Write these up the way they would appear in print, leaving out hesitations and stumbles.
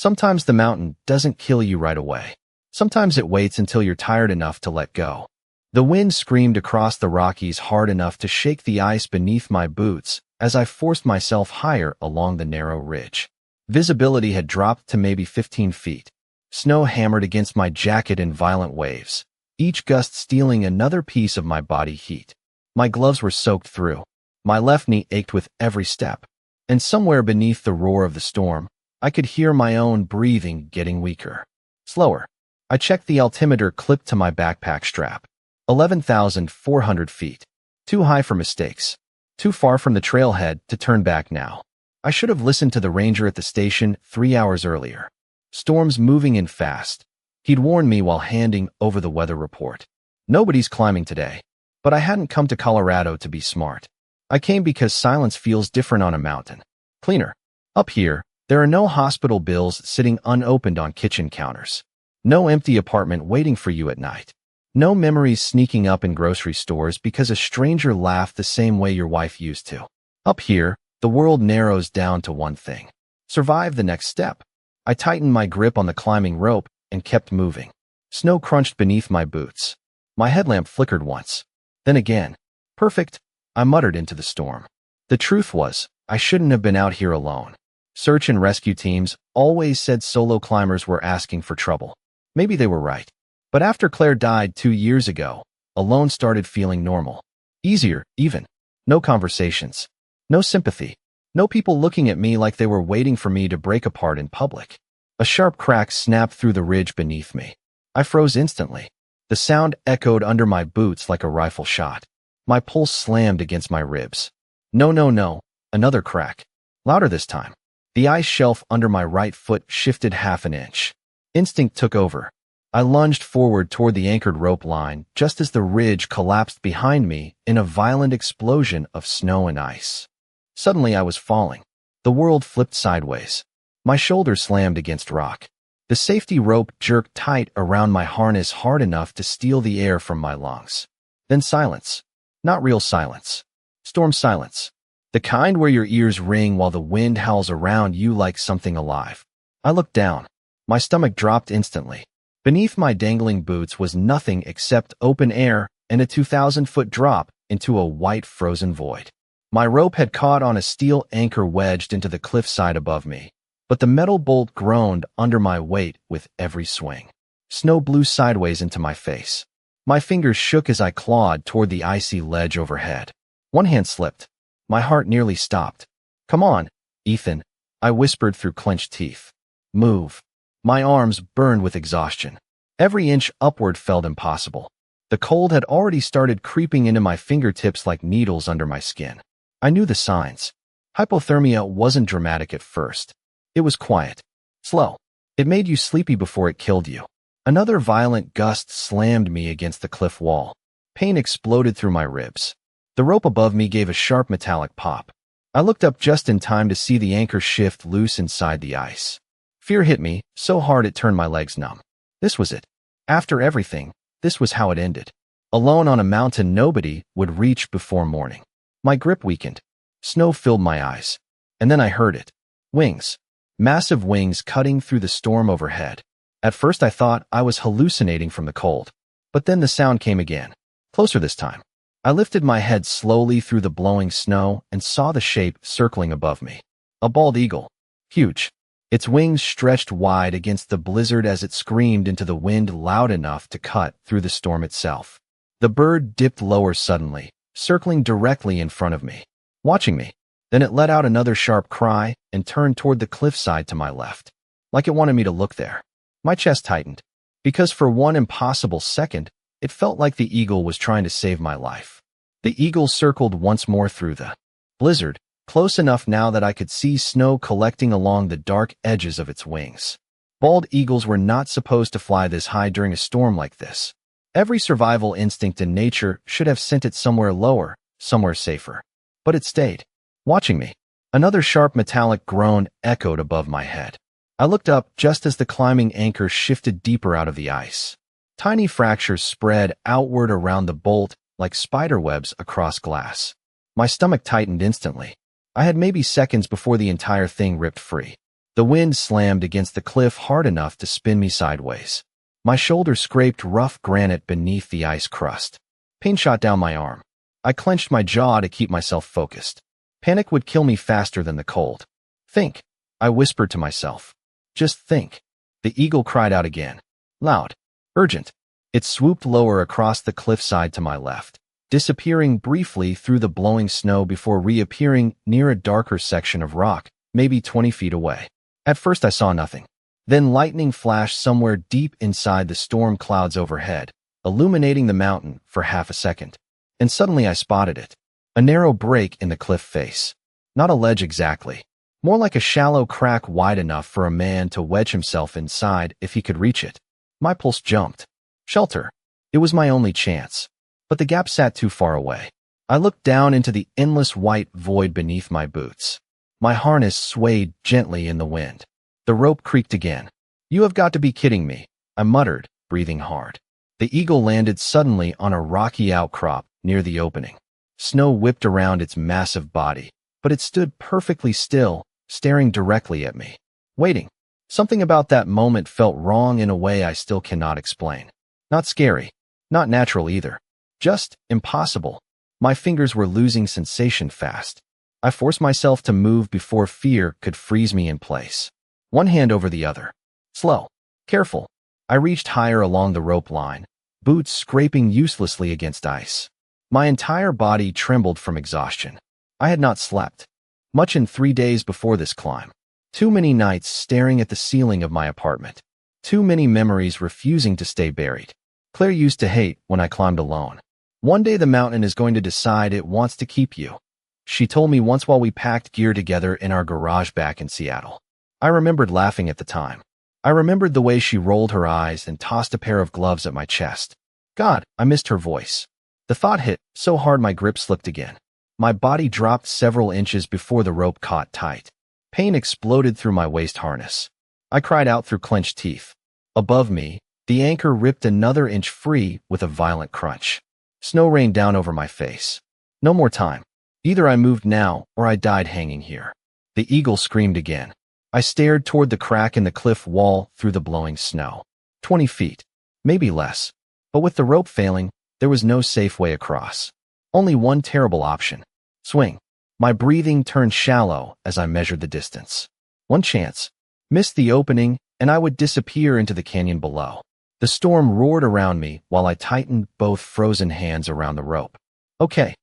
Sometimes the mountain doesn't kill you right away. Sometimes it waits until you're tired enough to let go. The wind screamed across the Rockies hard enough to shake the ice beneath my boots as I forced myself higher along the narrow ridge. Visibility had dropped to maybe 15 feet. Snow hammered against my jacket in violent waves, each gust stealing another piece of my body heat. My gloves were soaked through. My left knee ached with every step. And somewhere beneath the roar of the storm, I could hear my own breathing getting weaker. Slower. I checked the altimeter clipped to my backpack strap. 11,400 feet. Too high for mistakes. Too far from the trailhead to turn back now. I should have listened to the ranger at the station 3 hours earlier. Storms moving in fast. He'd warned me while handing over the weather report. Nobody's climbing today. But I hadn't come to Colorado to be smart. I came because silence feels different on a mountain. Cleaner. Up here, there are no hospital bills sitting unopened on kitchen counters. No empty apartment waiting for you at night. No memories sneaking up in grocery stores because a stranger laughed the same way your wife used to. Up here, the world narrows down to one thing. Survive the next step. I tightened my grip on the climbing rope and kept moving. Snow crunched beneath my boots. My headlamp flickered once. Then again. Perfect, I muttered into the storm. The truth was, I shouldn't have been out here alone. Search and rescue teams always said solo climbers were asking for trouble. Maybe they were right. But after Claire died 2 years ago, alone started feeling normal. Easier, even. No conversations. No sympathy. No people looking at me like they were waiting for me to break apart in public. A sharp crack snapped through the ridge beneath me. I froze instantly. The sound echoed under my boots like a rifle shot. My pulse slammed against my ribs. No, no, no. Another crack. Louder this time. The ice shelf under my right foot shifted half an inch. Instinct took over. I lunged forward toward the anchored rope line just as the ridge collapsed behind me in a violent explosion of snow and ice. Suddenly I was falling. The world flipped sideways. My shoulder slammed against rock. The safety rope jerked tight around my harness hard enough to steal the air from my lungs. Then silence. Not real silence. Storm silence. The kind where your ears ring while the wind howls around you like something alive. I looked down. My stomach dropped instantly. Beneath my dangling boots was nothing except open air and a 2,000-foot drop into a white frozen void. My rope had caught on a steel anchor wedged into the cliffside above me, but the metal bolt groaned under my weight with every swing. Snow blew sideways into my face. My fingers shook as I clawed toward the icy ledge overhead. One hand slipped. My heart nearly stopped. "Come on, Ethan," I whispered through clenched teeth. "Move." My arms burned with exhaustion. Every inch upward felt impossible. The cold had already started creeping into my fingertips like needles under my skin. I knew the signs. Hypothermia wasn't dramatic at first. It was quiet. Slow. It made you sleepy before it killed you. Another violent gust slammed me against the cliff wall. Pain exploded through my ribs. The rope above me gave a sharp metallic pop. I looked up just in time to see the anchor shift loose inside the ice. Fear hit me so hard it turned my legs numb. This was it. After everything, this was how it ended. Alone on a mountain nobody would reach before morning. My grip weakened. Snow filled my eyes. And then I heard it. Wings. Massive wings cutting through the storm overhead. At first I thought I was hallucinating from the cold. But then the sound came again. Closer this time. I lifted my head slowly through the blowing snow and saw the shape circling above me. A bald eagle. Huge. Its wings stretched wide against the blizzard as it screamed into the wind loud enough to cut through the storm itself. The bird dipped lower suddenly, circling directly in front of me, watching me. Then it let out another sharp cry and turned toward the cliffside to my left, like it wanted me to look there. My chest tightened, because for one impossible second, it felt like the eagle was trying to save my life. The eagle circled once more through the blizzard, close enough now that I could see snow collecting along the dark edges of its wings. Bald eagles were not supposed to fly this high during a storm like this. Every survival instinct in nature should have sent it somewhere lower, somewhere safer. But it stayed, watching me. Another sharp metallic groan echoed above my head. I looked up just as the climbing anchor shifted deeper out of the ice. Tiny fractures spread outward around the bolt like spiderwebs across glass. My stomach tightened instantly. I had maybe seconds before the entire thing ripped free. The wind slammed against the cliff hard enough to spin me sideways. My shoulder scraped rough granite beneath the ice crust. Pain shot down my arm. I clenched my jaw to keep myself focused. Panic would kill me faster than the cold. Think, I whispered to myself. Just think. The eagle cried out again. Loud. Urgent. It swooped lower across the cliffside to my left, disappearing briefly through the blowing snow before reappearing near a darker section of rock, maybe 20 feet away. At first I saw nothing. Then lightning flashed somewhere deep inside the storm clouds overhead, illuminating the mountain for half a second. And suddenly I spotted it. A narrow break in the cliff face. Not a ledge exactly. More like a shallow crack wide enough for a man to wedge himself inside if he could reach it. My pulse jumped. Shelter. It was my only chance. But the gap sat too far away. I looked down into the endless white void beneath my boots. My harness swayed gently in the wind. The rope creaked again. You have got to be kidding me, I muttered, breathing hard. The eagle landed suddenly on a rocky outcrop near the opening. Snow whipped around its massive body, but it stood perfectly still, staring directly at me. Waiting. Something about that moment felt wrong in a way I still cannot explain. Not scary. Not natural either. Just impossible. My fingers were losing sensation fast. I forced myself to move before fear could freeze me in place. One hand over the other. Slow. Careful. I reached higher along the rope line, boots scraping uselessly against ice. My entire body trembled from exhaustion. I had not slept much in 3 days before this climb. Too many nights staring at the ceiling of my apartment. Too many memories refusing to stay buried. Claire used to hate when I climbed alone. One day the mountain is going to decide it wants to keep you. She told me once while we packed gear together in our garage back in Seattle. I remembered laughing at the time. I remembered the way she rolled her eyes and tossed a pair of gloves at my chest. God, I missed her voice. The thought hit so hard my grip slipped again. My body dropped several inches before the rope caught tight. Pain exploded through my waist harness. I cried out through clenched teeth. Above me, the anchor ripped another inch free with a violent crunch. Snow rained down over my face. No more time. Either I moved now or I died hanging here. The eagle screamed again. I stared toward the crack in the cliff wall through the blowing snow. 20 feet. Maybe less. But with the rope failing, there was no safe way across. Only one terrible option. Swing. My breathing turned shallow as I measured the distance. One chance. Missed the opening, and I would disappear into the canyon below. The storm roared around me while I tightened both frozen hands around the rope. Okay,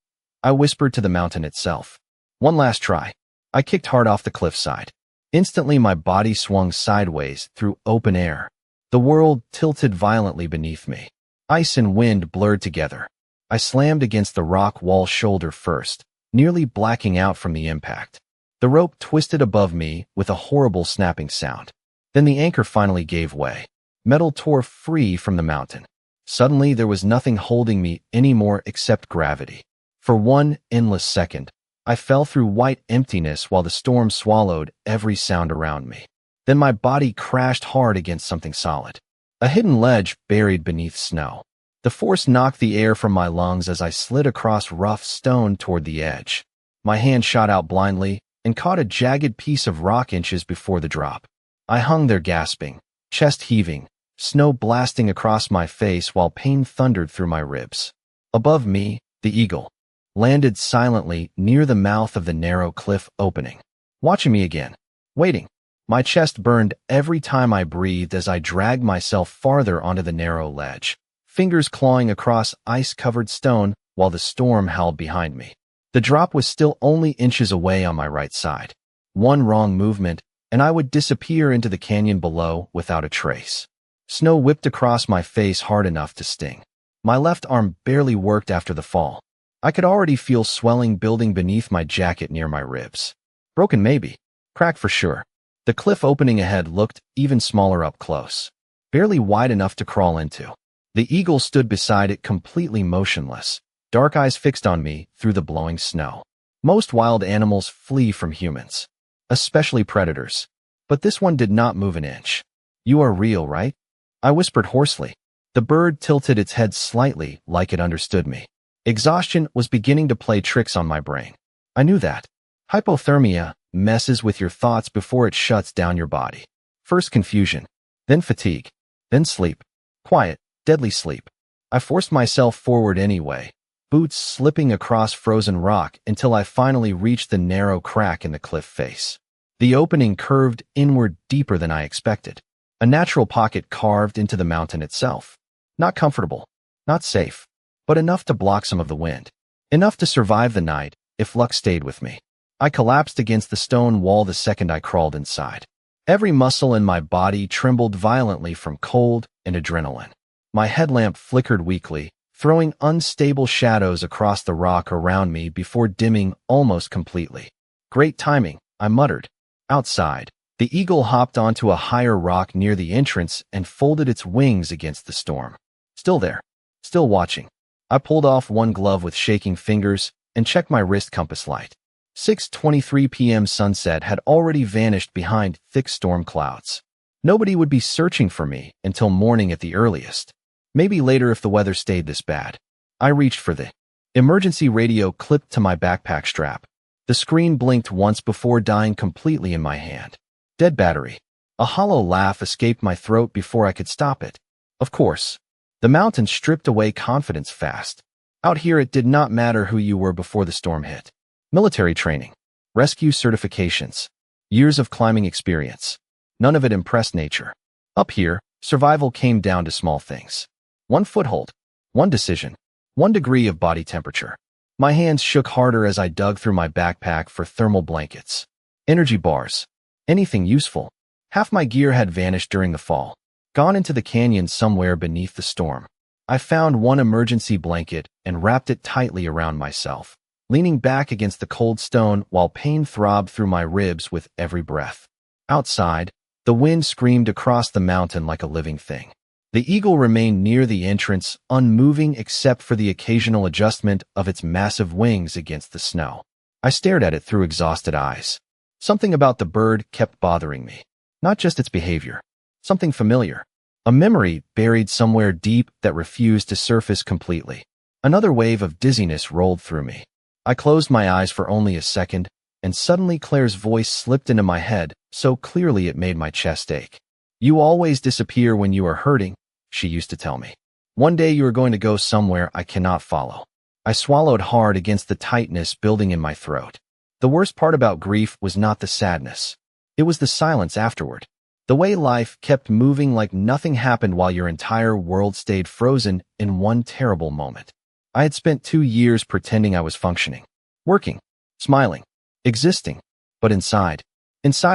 I whispered to the mountain itself. One last try. I kicked hard off the cliffside. Instantly my body swung sideways through open air. The world tilted violently beneath me. Ice and wind blurred together. I slammed against the rock wall shoulder first, nearly blacking out from the impact. The rope twisted above me with a horrible snapping sound. Then the anchor finally gave way. Metal tore free from the mountain. Suddenly there was nothing holding me anymore except gravity. For one endless second, I fell through white emptiness while the storm swallowed every sound around me. Then my body crashed hard against something solid. A hidden ledge buried beneath snow. The force knocked the air from my lungs as I slid across rough stone toward the edge. My hand shot out blindly and caught a jagged piece of rock inches before the drop. I hung there gasping, chest heaving, snow blasting across my face while pain thundered through my ribs. Above me, the eagle landed silently near the mouth of the narrow cliff opening, watching me again, waiting. My chest burned every time I breathed as I dragged myself farther onto the narrow ledge, fingers clawing across ice-covered stone while the storm howled behind me. The drop was still only inches away on my right side. One wrong movement, and I would disappear into the canyon below without a trace. Snow whipped across my face hard enough to sting. My left arm barely worked after the fall. I could already feel swelling building beneath my jacket near my ribs. Broken maybe. Cracked for sure. The cliff opening ahead looked even smaller up close. Barely wide enough to crawl into. The eagle stood beside it completely motionless, dark eyes fixed on me through the blowing snow. Most wild animals flee from humans, especially predators. But this one did not move an inch. You are real, right? I whispered hoarsely. The bird tilted its head slightly like it understood me. Exhaustion was beginning to play tricks on my brain. I knew that. Hypothermia, messes with your thoughts before it shuts down your body. First confusion, then fatigue, then sleep. Quiet, deadly sleep. I forced myself forward anyway, boots slipping across frozen rock until I finally reached the narrow crack in the cliff face. The opening curved inward deeper than I expected. A natural pocket carved into the mountain itself. Not comfortable, not safe, but enough to block some of the wind. Enough to survive the night, if luck stayed with me. I collapsed against the stone wall the second I crawled inside. Every muscle in my body trembled violently from cold and adrenaline. My headlamp flickered weakly, throwing unstable shadows across the rock around me before dimming almost completely. Great timing, I muttered. Outside, the eagle hopped onto a higher rock near the entrance and folded its wings against the storm. Still there, still watching. I pulled off one glove with shaking fingers and checked my wrist compass light. 6:23 p.m. sunset had already vanished behind thick storm clouds. Nobody would be searching for me until morning at the earliest. Maybe later if the weather stayed this bad. I reached for the emergency radio clipped to my backpack strap. The screen blinked once before dying completely in my hand. Dead battery. A hollow laugh escaped my throat before I could stop it. Of course. The mountain stripped away confidence fast. Out here it did not matter who you were before the storm hit. Military training. Rescue certifications. Years of climbing experience. None of it impressed nature. Up here, survival came down to small things. One foothold. One decision. One degree of body temperature. My hands shook harder as I dug through my backpack for thermal blankets. Energy bars. Anything useful. Half my gear had vanished during the fall. Gone into the canyon somewhere beneath the storm. I found one emergency blanket and wrapped it tightly around myself, leaning back against the cold stone while pain throbbed through my ribs with every breath. Outside, the wind screamed across the mountain like a living thing. The eagle remained near the entrance, unmoving except for the occasional adjustment of its massive wings against the snow. I stared at it through exhausted eyes. Something about the bird kept bothering me. Not just its behavior. Something familiar. A memory buried somewhere deep that refused to surface completely. Another wave of dizziness rolled through me. I closed my eyes for only a second, and suddenly Claire's voice slipped into my head, so clearly it made my chest ache. "You always disappear when you are hurting," she used to tell me. "One day you are going to go somewhere I cannot follow." I swallowed hard against the tightness building in my throat. The worst part about grief was not the sadness. It was the silence afterward. The way life kept moving like nothing happened while your entire world stayed frozen in one terrible moment. I had spent 2 years pretending I was functioning, working, smiling, existing, but inside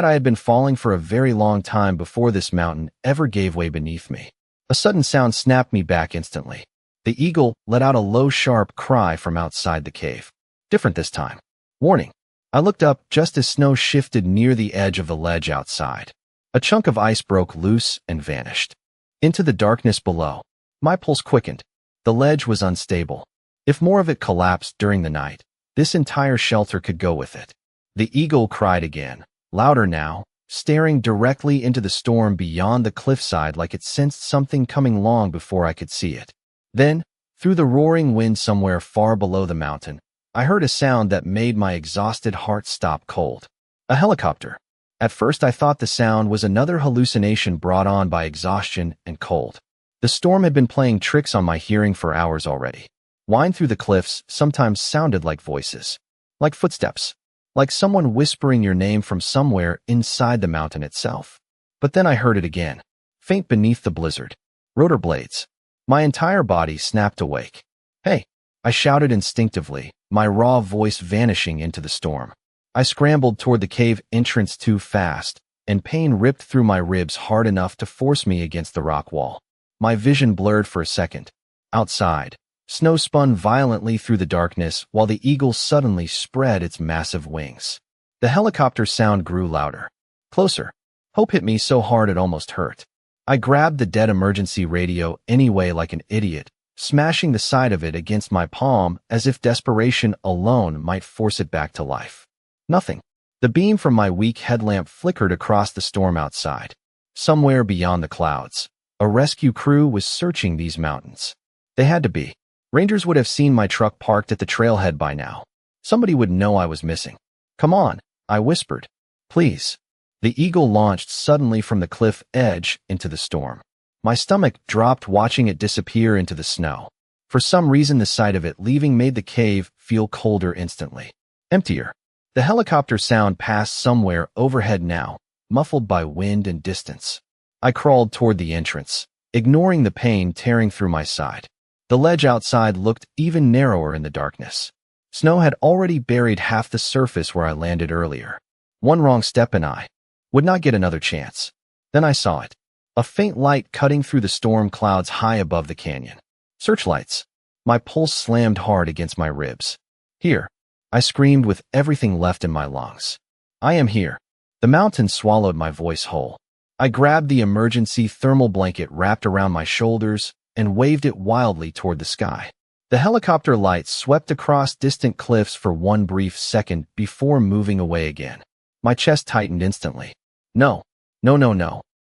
I had been falling for a very long time before this mountain ever gave way beneath me. A sudden sound snapped me back instantly. The eagle let out a low, sharp cry from outside the cave. Different this time. Warning. I looked up just as snow shifted near the edge of the ledge outside. A chunk of ice broke loose and vanished. Into the darkness below. My pulse quickened. The ledge was unstable. If more of it collapsed during the night, this entire shelter could go with it. The eagle cried again, louder now, staring directly into the storm beyond the cliffside like it sensed something coming long before I could see it. Then, through the roaring wind somewhere far below the mountain, I heard a sound that made my exhausted heart stop cold. A helicopter. At first I thought the sound was another hallucination brought on by exhaustion and cold. The storm had been playing tricks on my hearing for hours already. Whine through the cliffs sometimes sounded like voices, like footsteps, like someone whispering your name from somewhere inside the mountain itself. But then I heard it again, faint beneath the blizzard. Rotor blades. My entire body snapped awake. "Hey!" I shouted instinctively, my raw voice vanishing into the storm. I scrambled toward the cave entrance too fast, and pain ripped through my ribs hard enough to force me against the rock wall. My vision blurred for a second. Outside, snow spun violently through the darkness while the eagle suddenly spread its massive wings. The helicopter sound grew louder. Closer. Hope hit me so hard it almost hurt. I grabbed the dead emergency radio anyway like an idiot, smashing the side of it against my palm as if desperation alone might force it back to life. Nothing. The beam from my weak headlamp flickered across the storm outside. Somewhere beyond the clouds, a rescue crew was searching these mountains. They had to be. Rangers would have seen my truck parked at the trailhead by now. Somebody would know I was missing. "Come on," I whispered. Please. The eagle launched suddenly from the cliff edge into the storm. My stomach dropped watching it disappear into the snow. For some reason, the sight of it leaving made the cave feel colder instantly. Emptier. The helicopter sound passed somewhere overhead now, muffled by wind and distance. I crawled toward the entrance, ignoring the pain tearing through my side. The ledge outside looked even narrower in the darkness. Snow had already buried half the surface where I landed earlier. One wrong step and I would not get another chance. Then I saw it. A faint light cutting through the storm clouds high above the canyon. Searchlights. My pulse slammed hard against my ribs. Here. I screamed with everything left in my lungs. I am here. The mountain swallowed my voice whole. I grabbed the emergency thermal blanket wrapped around my shoulders and waved it wildly toward the sky. The helicopter lights swept across distant cliffs for one brief second before moving away again. My chest tightened instantly. No.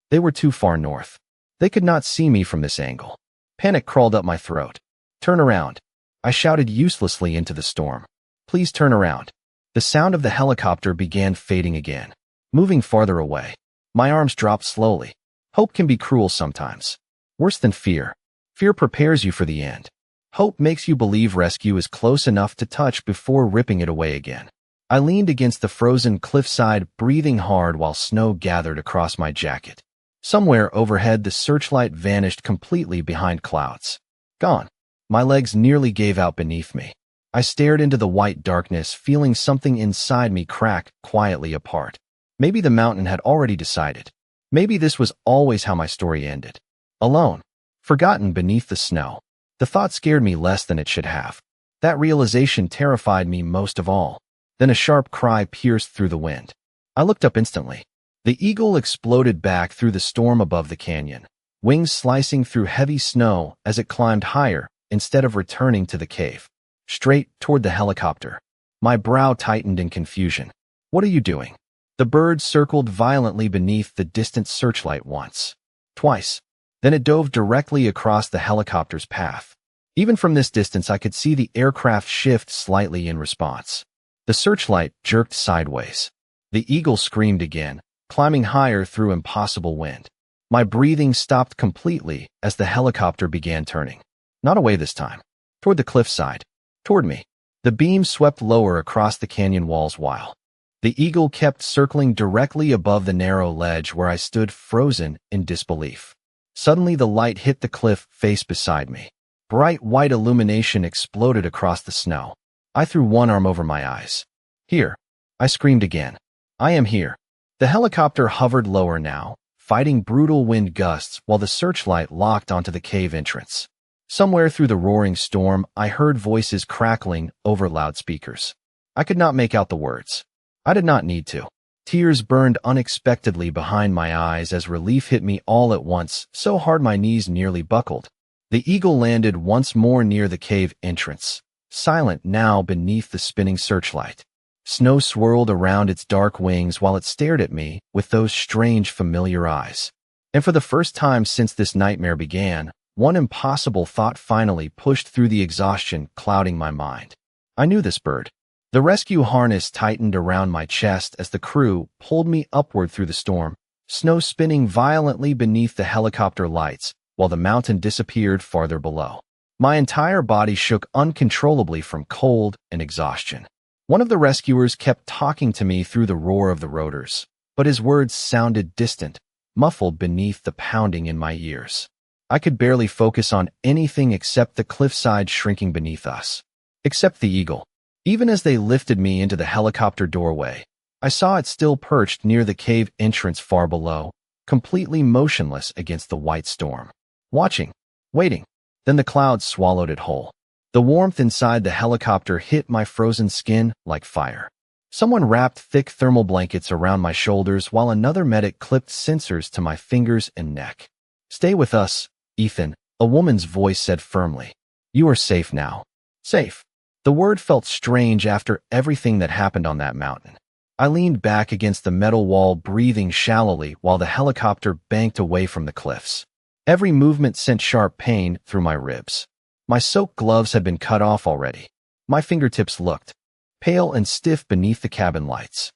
They were too far north. They could not see me from this angle. Panic crawled up my throat. Turn around. I shouted uselessly into the storm. Please turn around. The sound of the helicopter began fading again, moving farther away. My arms dropped slowly. Hope can be cruel sometimes. Worse than fear. Fear prepares you for the end. Hope makes you believe rescue is close enough to touch before ripping it away again. I leaned against the frozen cliffside, breathing hard while snow gathered across my jacket. Somewhere overhead, the searchlight vanished completely behind clouds. Gone. My legs nearly gave out beneath me. I stared into the white darkness, feeling something inside me crack quietly apart. Maybe the mountain had already decided. Maybe this was always how my story ended. Alone. Forgotten beneath the snow. The thought scared me less than it should have. That realization terrified me most of all. Then a sharp cry pierced through the wind. I looked up instantly. The eagle exploded back through the storm above the canyon, wings slicing through heavy snow as it climbed higher instead of returning to the cave. Straight toward the helicopter. My brow tightened in confusion. What are you doing? The bird circled violently beneath the distant searchlight once. Twice. Then it dove directly across the helicopter's path. Even from this distance, I could see the aircraft shift slightly in response. The searchlight jerked sideways. The eagle screamed again, climbing higher through impossible wind. My breathing stopped completely as the helicopter began turning. Not away this time. Toward the cliffside. Toward me. The beam swept lower across the canyon walls while the eagle kept circling directly above the narrow ledge where I stood frozen in disbelief. Suddenly the light hit the cliff face beside me. Bright white illumination exploded across the snow. I threw one arm over my eyes. Here. I screamed again. I am here. The helicopter hovered lower now, fighting brutal wind gusts while the searchlight locked onto the cave entrance. Somewhere through the roaring storm, I heard voices crackling over loudspeakers. I could not make out the words. I did not need to. Tears burned unexpectedly behind my eyes as relief hit me all at once, so hard my knees nearly buckled. The eagle landed once more near the cave entrance, silent now beneath the spinning searchlight. Snow swirled around its dark wings while it stared at me with those strange, familiar eyes. And for the first time since this nightmare began, one impossible thought finally pushed through the exhaustion clouding my mind. I knew this bird. The rescue harness tightened around my chest as the crew pulled me upward through the storm, snow spinning violently beneath the helicopter lights while the mountain disappeared farther below. My entire body shook uncontrollably from cold and exhaustion. One of the rescuers kept talking to me through the roar of the rotors, but his words sounded distant, muffled beneath the pounding in my ears. I could barely focus on anything except the cliffside shrinking beneath us. Except the eagle. Even as they lifted me into the helicopter doorway, I saw it still perched near the cave entrance far below, completely motionless against the white storm. Watching. Waiting. Then the clouds swallowed it whole. The warmth inside the helicopter hit my frozen skin like fire. Someone wrapped thick thermal blankets around my shoulders while another medic clipped sensors to my fingers and neck. Stay with us, Ethan, a woman's voice said firmly. You are safe now. Safe. The word felt strange after everything that happened on that mountain. I leaned back against the metal wall, breathing shallowly while the helicopter banked away from the cliffs. Every movement sent sharp pain through my ribs. My soaked gloves had been cut off already. My fingertips looked pale and stiff beneath the cabin lights.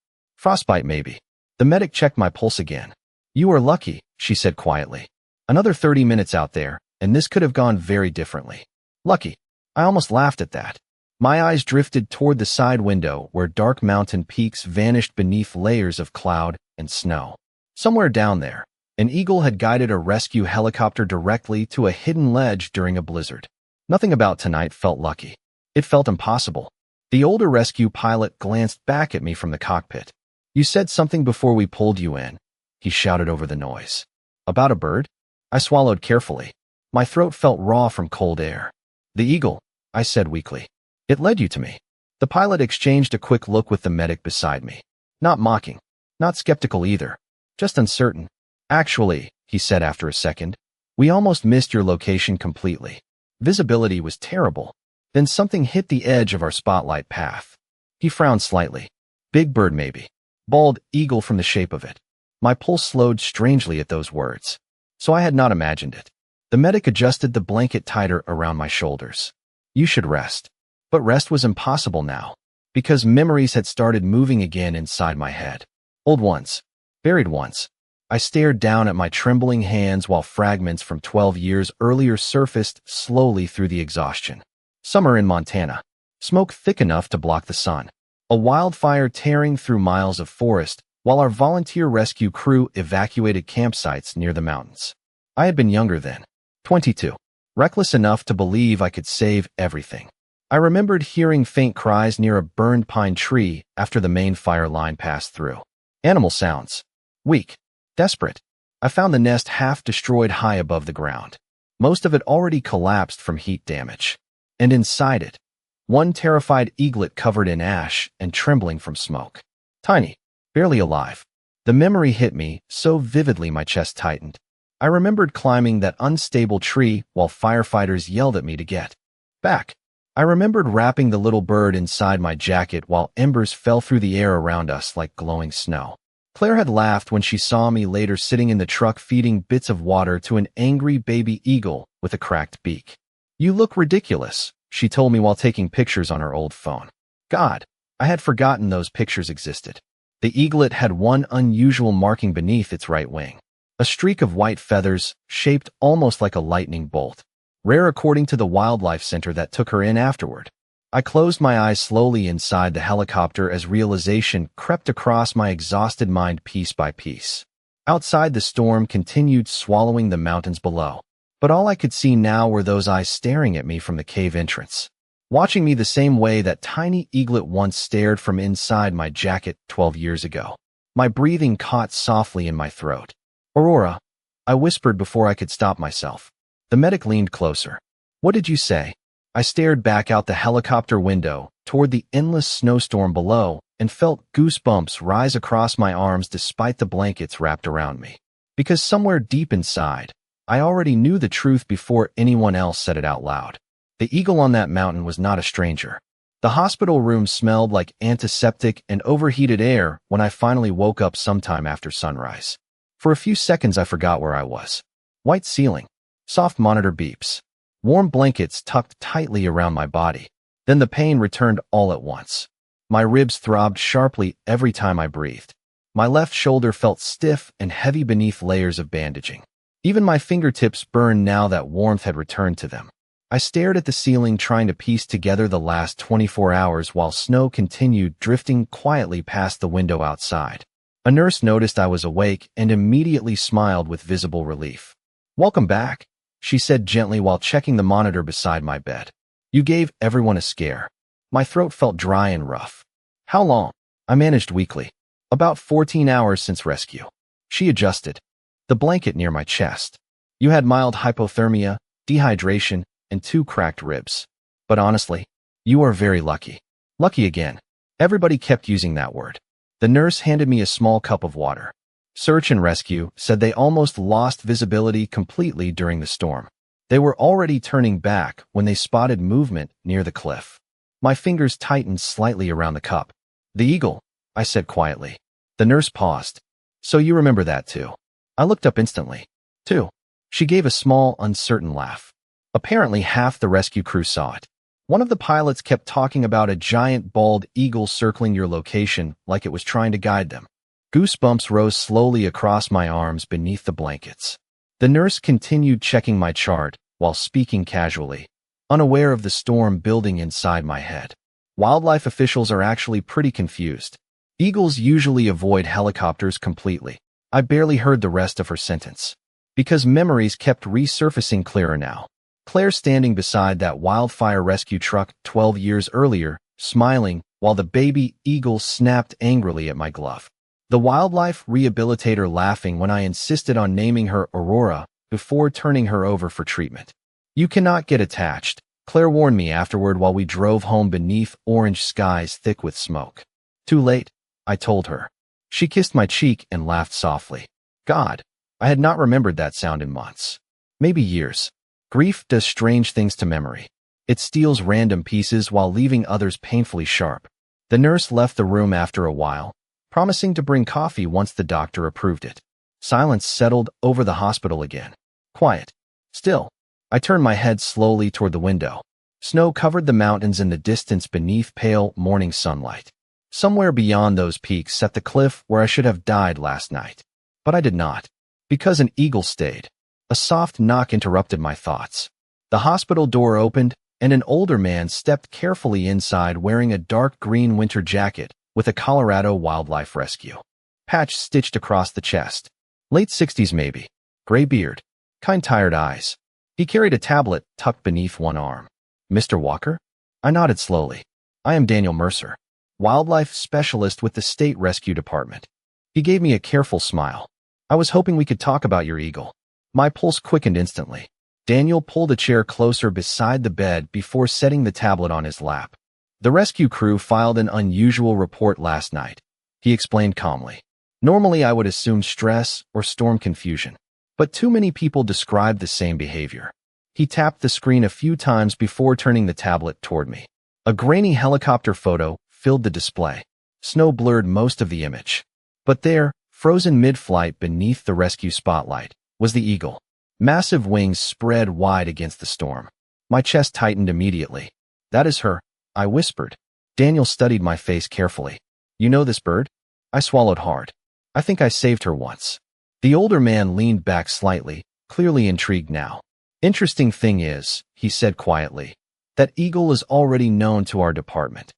Frostbite maybe. The medic checked my pulse again. You are lucky, she said quietly. Another 30 minutes out there, and this could have gone very differently. Lucky. I almost laughed at that. My eyes drifted toward the side window where dark mountain peaks vanished beneath layers of cloud and snow. Somewhere down there, an eagle had guided a rescue helicopter directly to a hidden ledge during a blizzard. Nothing about tonight felt lucky. It felt impossible. The older rescue pilot glanced back at me from the cockpit. You said something before we pulled you in, he shouted over the noise. About a bird? I swallowed carefully. My throat felt raw from cold air. The eagle, I said weakly. It led you to me. The pilot exchanged a quick look with the medic beside me. Not mocking. Not skeptical either. Just uncertain. Actually, he said after a second, we almost missed your location completely. Visibility was terrible. Then something hit the edge of our spotlight path. He frowned slightly. Big bird maybe. Bald eagle from the shape of it. My pulse slowed strangely at those words. So I had not imagined it. The medic adjusted the blanket tighter around my shoulders. You should rest. But rest was impossible now, because memories had started moving again inside my head. Old ones. Buried ones. I stared down at my trembling hands while fragments from 12 years earlier surfaced slowly through the exhaustion. Summer in Montana. Smoke thick enough to block the sun. A wildfire tearing through miles of forest, while our volunteer rescue crew evacuated campsites near the mountains. I had been younger then. 22. Reckless enough to believe I could save everything. I remembered hearing faint cries near a burned pine tree after the main fire line passed through. Animal sounds. Weak. Desperate. I found the nest half destroyed high above the ground. Most of it already collapsed from heat damage. And inside it, one terrified eaglet covered in ash and trembling from smoke. Tiny. Barely alive. The memory hit me so vividly my chest tightened. I remembered climbing that unstable tree while firefighters yelled at me to get back. I remembered wrapping the little bird inside my jacket while embers fell through the air around us like glowing snow. Claire had laughed when she saw me later sitting in the truck feeding bits of water to an angry baby eagle with a cracked beak. You look ridiculous, she told me while taking pictures on her old phone. God, I had forgotten those pictures existed. The eaglet had one unusual marking beneath its right wing. A streak of white feathers, shaped almost like a lightning bolt. Rare according to the wildlife center that took her in afterward. I closed my eyes slowly inside the helicopter as realization crept across my exhausted mind piece by piece. Outside, the storm continued swallowing the mountains below. But all I could see now were those eyes staring at me from the cave entrance. Watching me the same way that tiny eaglet once stared from inside my jacket 12 years ago. My breathing caught softly in my throat. Aurora, I whispered before I could stop myself. The medic leaned closer. What did you say? I stared back out the helicopter window toward the endless snowstorm below and felt goosebumps rise across my arms despite the blankets wrapped around me. Because somewhere deep inside, I already knew the truth before anyone else said it out loud. The eagle on that mountain was not a stranger. The hospital room smelled like antiseptic and overheated air when I finally woke up sometime after sunrise. For a few seconds I forgot where I was. White ceiling. Soft monitor beeps. Warm blankets tucked tightly around my body. Then the pain returned all at once. My ribs throbbed sharply every time I breathed. My left shoulder felt stiff and heavy beneath layers of bandaging. Even my fingertips burned now that warmth had returned to them. I stared at the ceiling trying to piece together the last 24 hours while snow continued drifting quietly past the window outside. A nurse noticed I was awake and immediately smiled with visible relief. Welcome back, she said gently while checking the monitor beside my bed. You gave everyone a scare. My throat felt dry and rough. How long? I managed weakly. About 14 hours since rescue. She adjusted the blanket near my chest. You had mild hypothermia, dehydration, and 2 cracked ribs. But honestly, you are very lucky. Lucky again. Everybody kept using that word. The nurse handed me a small cup of water. Search and rescue said they almost lost visibility completely during the storm. They were already turning back when they spotted movement near the cliff. My fingers tightened slightly around the cup. The eagle, I said quietly. The nurse paused. So you remember that too? I looked up instantly. Too. She gave a small, uncertain laugh. Apparently half the rescue crew saw it. One of the pilots kept talking about a giant bald eagle circling your location like it was trying to guide them. Goosebumps rose slowly across my arms beneath the blankets. The nurse continued checking my chart while speaking casually, unaware of the storm building inside my head. Wildlife officials are actually pretty confused. Eagles usually avoid helicopters completely. I barely heard the rest of her sentence, because memories kept resurfacing clearer now. Claire standing beside that wildfire rescue truck 12 years earlier, smiling, while the baby eagle snapped angrily at my glove. The wildlife rehabilitator laughing when I insisted on naming her Aurora before turning her over for treatment. You cannot get attached, Claire warned me afterward while we drove home beneath orange skies thick with smoke. Too late, I told her. She kissed my cheek and laughed softly. God, I had not remembered that sound in months. Maybe years. Grief does strange things to memory. It steals random pieces while leaving others painfully sharp. The nurse left the room after a while, promising to bring coffee once the doctor approved it. Silence settled over the hospital again. Quiet. Still. I turned my head slowly toward the window. Snow covered the mountains in the distance beneath pale morning sunlight. Somewhere beyond those peaks sat the cliff where I should have died last night. But I did not. Because an eagle stayed. A soft knock interrupted my thoughts. The hospital door opened, and an older man stepped carefully inside wearing a dark green winter jacket with a Colorado Wildlife Rescue patch stitched across the chest. Late 60s maybe. Gray beard. Kind tired eyes. He carried a tablet tucked beneath one arm. Mr. Walker? I nodded slowly. I am Daniel Mercer, wildlife specialist with the State Rescue Department. He gave me a careful smile. I was hoping we could talk about your eagle. My pulse quickened instantly. Daniel pulled a chair closer beside the bed before setting the tablet on his lap. The rescue crew filed an unusual report last night, he explained calmly. Normally I would assume stress or storm confusion, but too many people described the same behavior. He tapped the screen a few times before turning the tablet toward me. A grainy helicopter photo filled the display. Snow blurred most of the image. But there, frozen mid-flight beneath the rescue spotlight, was the eagle. Massive wings spread wide against the storm. My chest tightened immediately. That is her, I whispered. Daniel studied my face carefully. You know this bird? I swallowed hard. I think I saved her once. The older man leaned back slightly, clearly intrigued now. Interesting thing is, he said quietly, that eagle is already known to our department.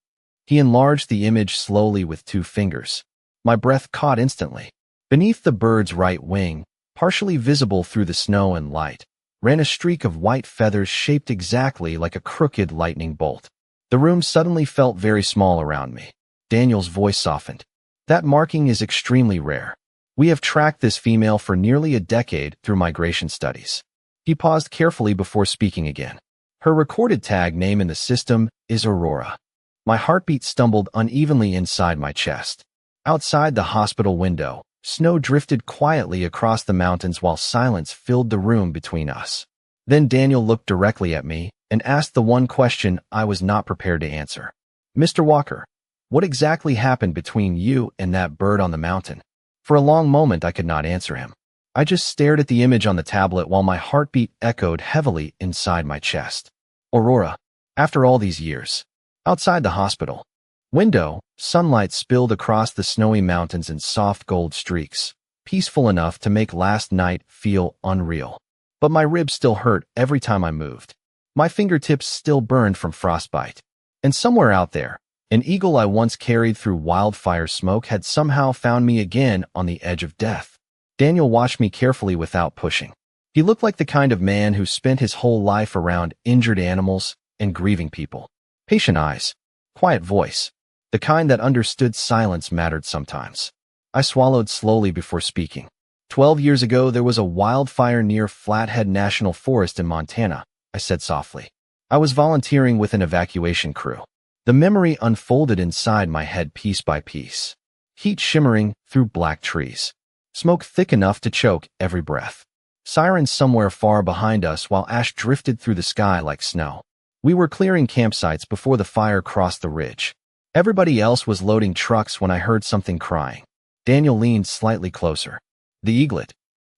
He enlarged the image slowly with 2 fingers. My breath caught instantly. Beneath the bird's right wing, partially visible through the snow and light, ran a streak of white feathers shaped exactly like a crooked lightning bolt. The room suddenly felt very small around me. Daniel's voice softened. That marking is extremely rare. We have tracked this female for nearly a decade through migration studies. He paused carefully before speaking again. Her recorded tag name in the system is Aurora. My heartbeat stumbled unevenly inside my chest. Outside the hospital window, snow drifted quietly across the mountains while silence filled the room between us. Then Daniel looked directly at me and asked the one question I was not prepared to answer. Mr. Walker, what exactly happened between you and that bird on the mountain? For a long moment I could not answer him. I just stared at the image on the tablet while my heartbeat echoed heavily inside my chest. Aurora, after all these years. Outside the hospital window, sunlight spilled across the snowy mountains in soft gold streaks, peaceful enough to make last night feel unreal. But my ribs still hurt every time I moved. My fingertips still burned from frostbite. And somewhere out there, an eagle I once carried through wildfire smoke had somehow found me again on the edge of death. Daniel watched me carefully without pushing. He looked like the kind of man who spent his whole life around injured animals and grieving people. Patient eyes, quiet voice, the kind that understood silence mattered sometimes. I swallowed slowly before speaking. 12 years ago, there was a wildfire near Flathead National Forest in Montana, I said softly. I was volunteering with an evacuation crew. The memory unfolded inside my head piece by piece. Heat shimmering through black trees. Smoke thick enough to choke every breath. Sirens somewhere far behind us while ash drifted through the sky like snow. We were clearing campsites before the fire crossed the ridge. Everybody else was loading trucks when I heard something crying. Daniel leaned slightly closer. The eaglet.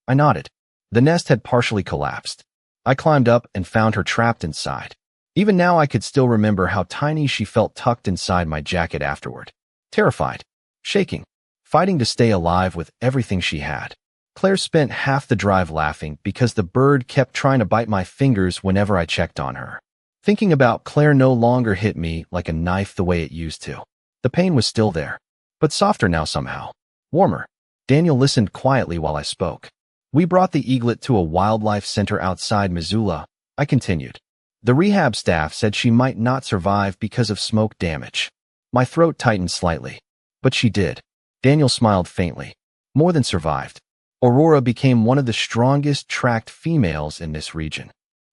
I nodded. The nest had partially collapsed. I climbed up and found her trapped inside. Even now I could still remember how tiny she felt tucked inside my jacket afterward. Terrified, shaking, fighting to stay alive with everything she had. Claire spent half the drive laughing because the bird kept trying to bite my fingers whenever I checked on her. Thinking about Claire no longer hit me like a knife the way it used to. The pain was still there, but softer now somehow. Warmer. Daniel listened quietly while I spoke. We brought the eaglet to a wildlife center outside Missoula, I continued. The rehab staff said she might not survive because of smoke damage. My throat tightened slightly. But she did. Daniel smiled faintly. More than survived. Aurora became one of the strongest tracked females in this region.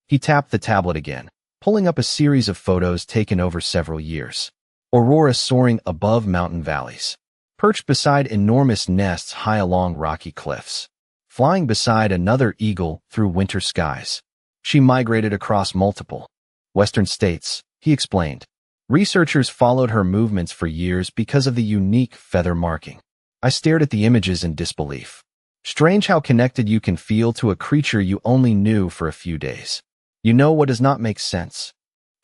He tapped the tablet again, pulling up a series of photos taken over several years. Aurora soaring above mountain valleys. Perched beside enormous nests high along rocky cliffs. Flying beside another eagle through winter skies. She migrated across multiple western states, he explained. Researchers followed her movements for years because of the unique feather marking. I stared at the images in disbelief. Strange how connected you can feel to a creature you only knew for a few days. You know what does not make sense?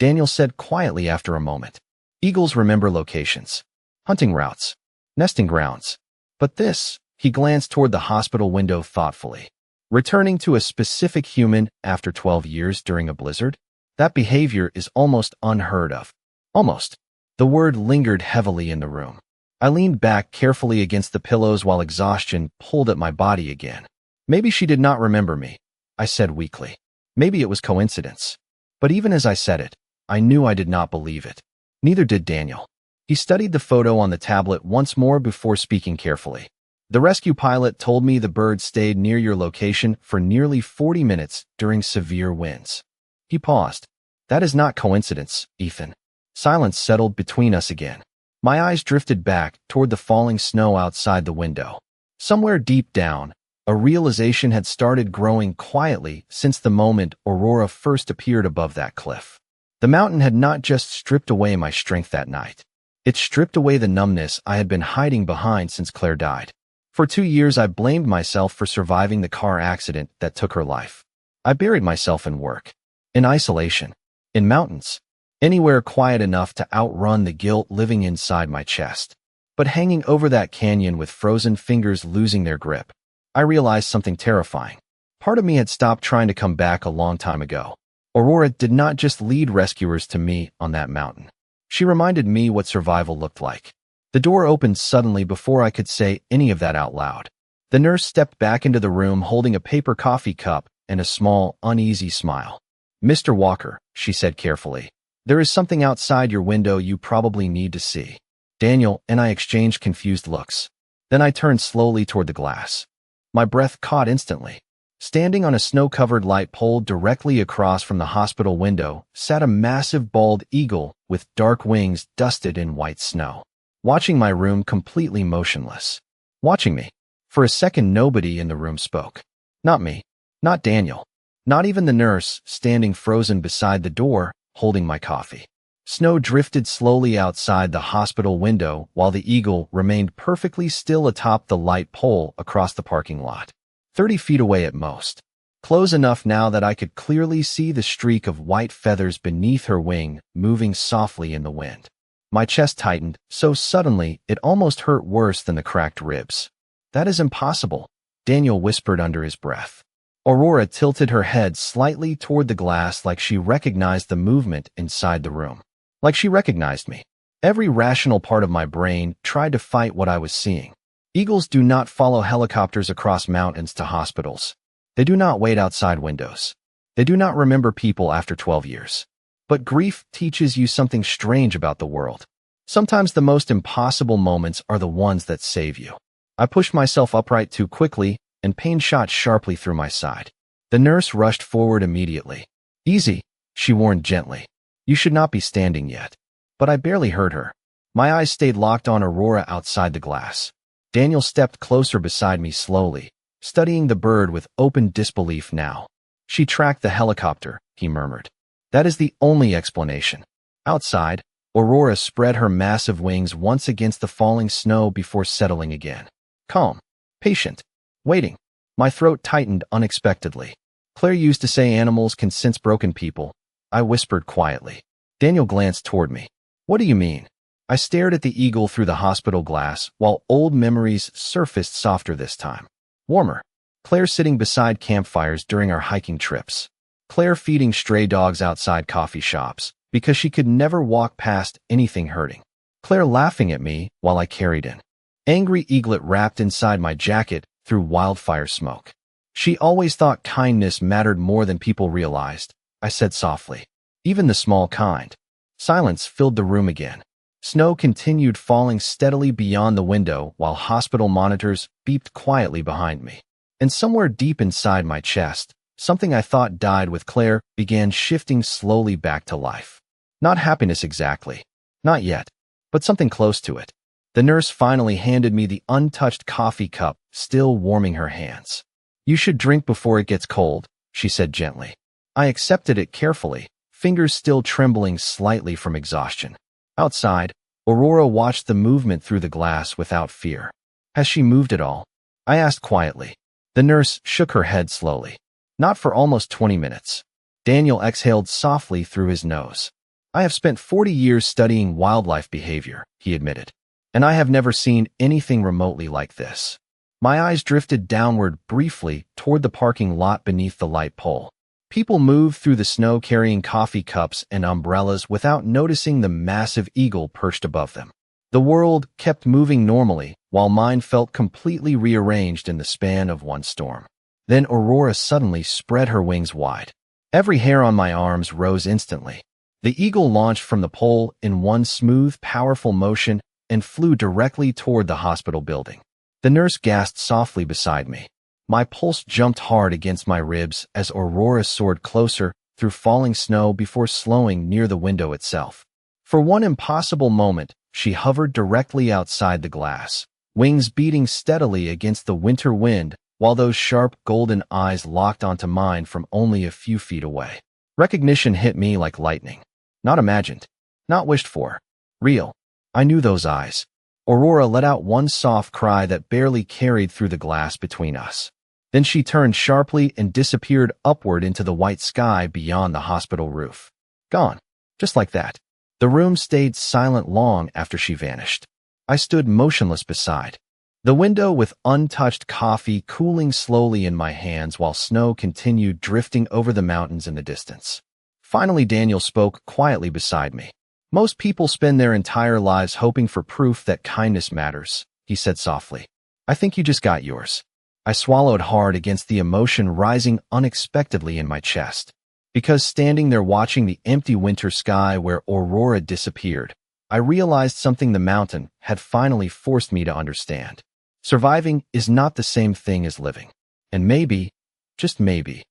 Daniel said quietly after a moment. Eagles remember locations, hunting routes, nesting grounds. But this, he glanced toward the hospital window thoughtfully. Returning to a specific human after 12 years during a blizzard? That behavior is almost unheard of. Almost. The word lingered heavily in the room. I leaned back carefully against the pillows while exhaustion pulled at my body again. Maybe she did not remember me, I said weakly. Maybe it was coincidence. But even as I said it, I knew I did not believe it. Neither did Daniel. He studied the photo on the tablet once more before speaking carefully. The rescue pilot told me the bird stayed near your location for nearly 40 minutes during severe winds. He paused. That is not coincidence, Ethan. Silence settled between us again. My eyes drifted back toward the falling snow outside the window. Somewhere deep down, a realization had started growing quietly since the moment Aurora first appeared above that cliff. The mountain had not just stripped away my strength that night. It stripped away the numbness I had been hiding behind since Claire died. For 2 years I blamed myself for surviving the car accident that took her life. I buried myself in work, in isolation, in mountains, anywhere quiet enough to outrun the guilt living inside my chest. But hanging over that canyon with frozen fingers losing their grip, I realized something terrifying. Part of me had stopped trying to come back a long time ago. Aurora did not just lead rescuers to me on that mountain. She reminded me what survival looked like. The door opened suddenly before I could say any of that out loud. The nurse stepped back into the room holding a paper coffee cup and a small, uneasy smile. Mr. Walker, she said carefully, there is something outside your window you probably need to see. Daniel and I exchanged confused looks. Then I turned slowly toward the glass. My breath caught instantly. Standing on a snow-covered light pole directly across from the hospital window sat a massive bald eagle with dark wings dusted in white snow. Watching my room completely motionless. Watching me. For a second nobody in the room spoke. Not me. Not Daniel. Not even the nurse, standing frozen beside the door, holding my coffee. Snow drifted slowly outside the hospital window while the eagle remained perfectly still atop the light pole across the parking lot. 30 feet away at most. Close enough now that I could clearly see the streak of white feathers beneath her wing moving softly in the wind. My chest tightened so suddenly it almost hurt worse than the cracked ribs. That is impossible, Daniel whispered under his breath. Aurora tilted her head slightly toward the glass like she recognized the movement inside the room. Like she recognized me. Every rational part of my brain tried to fight what I was seeing. Eagles do not follow helicopters across mountains to hospitals. They do not wait outside windows. They do not remember people after 12 years. But grief teaches you something strange about the world. Sometimes the most impossible moments are the ones that save you. I pushed myself upright too quickly, and pain shot sharply through my side. The nurse rushed forward immediately. Easy, she warned gently. You should not be standing yet. But I barely heard her. My eyes stayed locked on Aurora outside the glass. Daniel stepped closer beside me slowly, studying the bird with open disbelief now. She tracked the helicopter, he murmured. That is the only explanation. Outside, Aurora spread her massive wings once against the falling snow before settling again. Calm, patient, waiting. My throat tightened unexpectedly. Claire used to say animals can sense broken people. I whispered quietly. Daniel glanced toward me. What do you mean? I stared at the eagle through the hospital glass, while old memories surfaced softer this time. Warmer. Claire sitting beside campfires during our hiking trips. Claire feeding stray dogs outside coffee shops, because she could never walk past anything hurting. Claire laughing at me while I carried an angry eaglet wrapped inside my jacket through wildfire smoke. She always thought kindness mattered more than people realized, I said softly. Even the small kind. Silence filled the room again. Snow continued falling steadily beyond the window while hospital monitors beeped quietly behind me. And somewhere deep inside my chest, something I thought died with Claire began shifting slowly back to life. Not happiness exactly. Not yet. But something close to it. The nurse finally handed me the untouched coffee cup, still warming her hands. You should drink before it gets cold, she said gently. I accepted it carefully, fingers still trembling slightly from exhaustion. Outside, Aurora watched the movement through the glass without fear. Has she moved at all? I asked quietly. The nurse shook her head slowly. Not for almost 20 minutes. Daniel exhaled softly through his nose. I have spent 40 years studying wildlife behavior, he admitted, and I have never seen anything remotely like this. My eyes drifted downward briefly toward the parking lot beneath the light pole. People moved through the snow carrying coffee cups and umbrellas without noticing the massive eagle perched above them. The world kept moving normally, while mine felt completely rearranged in the span of one storm. Then Aurora suddenly spread her wings wide. Every hair on my arms rose instantly. The eagle launched from the pole in one smooth, powerful motion and flew directly toward the hospital building. The nurse gasped softly beside me. My pulse jumped hard against my ribs as Aurora soared closer through falling snow before slowing near the window itself. For one impossible moment, she hovered directly outside the glass, wings beating steadily against the winter wind while those sharp golden eyes locked onto mine from only a few feet away. Recognition hit me like lightning. Not imagined. Not wished for. Real. I knew those eyes. Aurora let out one soft cry that barely carried through the glass between us. Then she turned sharply and disappeared upward into the white sky beyond the hospital roof. Gone. Just like that. The room stayed silent long after she vanished. I stood motionless beside the window with untouched coffee cooling slowly in my hands while snow continued drifting over the mountains in the distance. Finally, Daniel spoke quietly beside me. Most people spend their entire lives hoping for proof that kindness matters, he said softly. I think you just got yours. I swallowed hard against the emotion rising unexpectedly in my chest. Because standing there watching the empty winter sky where Aurora disappeared, I realized something the mountain had finally forced me to understand. Surviving is not the same thing as living. And maybe, just maybe,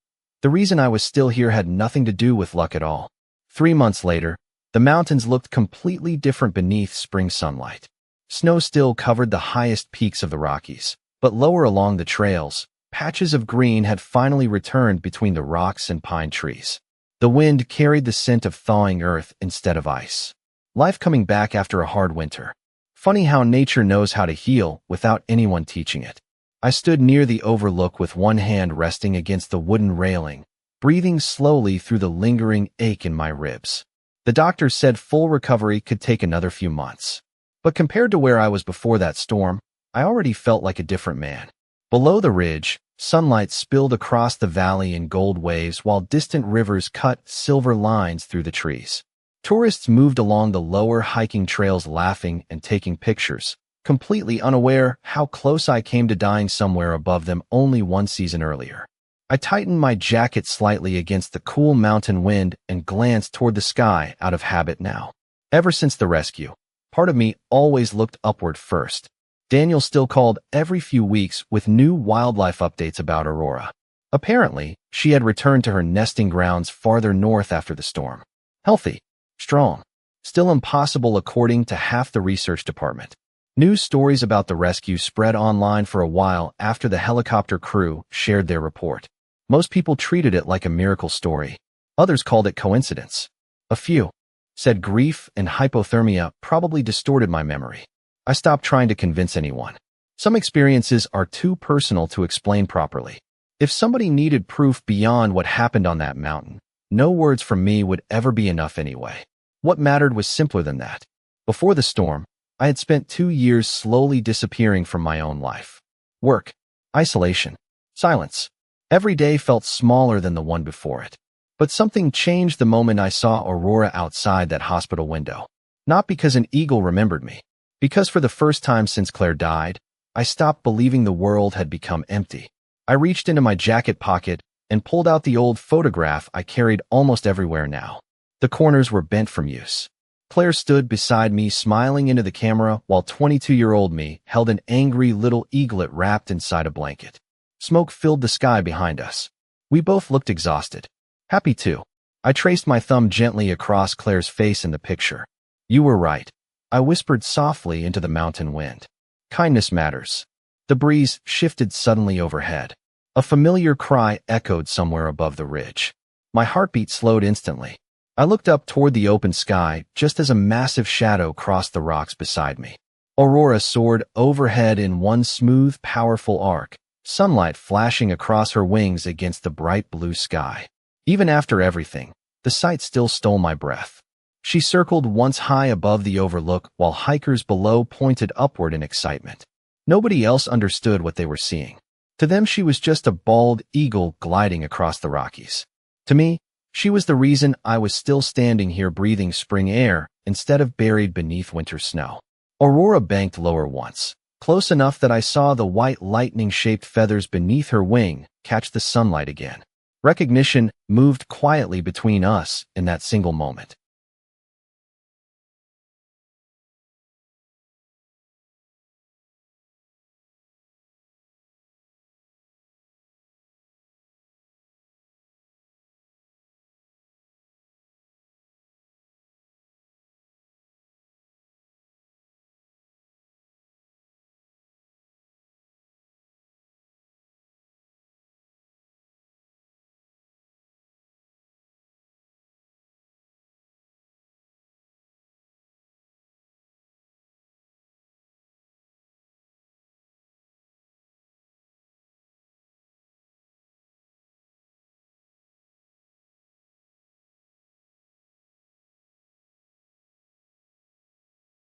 the reason I was still here had nothing to do with luck at all. 3 months later, the mountains looked completely different beneath spring sunlight. Snow still covered the highest peaks of the Rockies, but lower along the trails, patches of green had finally returned between the rocks and pine trees. The wind carried the scent of thawing earth instead of ice. Life coming back after a hard winter. Funny how nature knows how to heal without anyone teaching it. I stood near the overlook with one hand resting against the wooden railing, breathing slowly through the lingering ache in my ribs. The doctor said full recovery could take another few months. But compared to where I was before that storm, I already felt like a different man. Below the ridge, sunlight spilled across the valley in gold waves while distant rivers cut silver lines through the trees. Tourists moved along the lower hiking trails laughing and taking pictures, completely unaware how close I came to dying somewhere above them only one season earlier. I tightened my jacket slightly against the cool mountain wind and glanced toward the sky out of habit now. Ever since the rescue, part of me always looked upward first. Daniel still called every few weeks with new wildlife updates about Aurora. Apparently, she had returned to her nesting grounds farther north after the storm. Healthy. Strong. Still impossible according to half the research department. News stories about the rescue spread online for a while after the helicopter crew shared their report. Most people treated it like a miracle story. Others called it coincidence. A few said grief and hypothermia probably distorted my memory. I stopped trying to convince anyone. Some experiences are too personal to explain properly. If somebody needed proof beyond what happened on that mountain, No words from me would ever be enough anyway. What mattered was simpler than that. Before the storm, I had spent 2 years slowly disappearing from my own life. Work, isolation, silence. Every day felt smaller than the one before it. But something changed the moment I saw Aurora outside that hospital window. Not because an eagle remembered me. Because for the first time since Claire died, I stopped believing the world had become empty. I reached into my jacket pocket and pulled out the old photograph I carried almost everywhere now. The corners were bent from use. Claire stood beside me smiling into the camera while 22-year-old me held an angry little eaglet wrapped inside a blanket. Smoke filled the sky behind us. We both looked exhausted. Happy too. I traced my thumb gently across Claire's face in the picture. You were right. I whispered softly into the mountain wind. Kindness matters. The breeze shifted suddenly overhead. A familiar cry echoed somewhere above the ridge. My heartbeat slowed instantly. I looked up toward the open sky just as a massive shadow crossed the rocks beside me. Aurora soared overhead in one smooth, powerful arc, sunlight flashing across her wings against the bright blue sky. Even after everything, the sight still stole my breath. She circled once high above the overlook while hikers below pointed upward in excitement. Nobody else understood what they were seeing. To them, she was just a bald eagle gliding across the Rockies. To me, she was the reason I was still standing here breathing spring air instead of buried beneath winter snow. Aurora banked lower once, close enough that I saw the white lightning-shaped feathers beneath her wing catch the sunlight again. Recognition moved quietly between us in that single moment.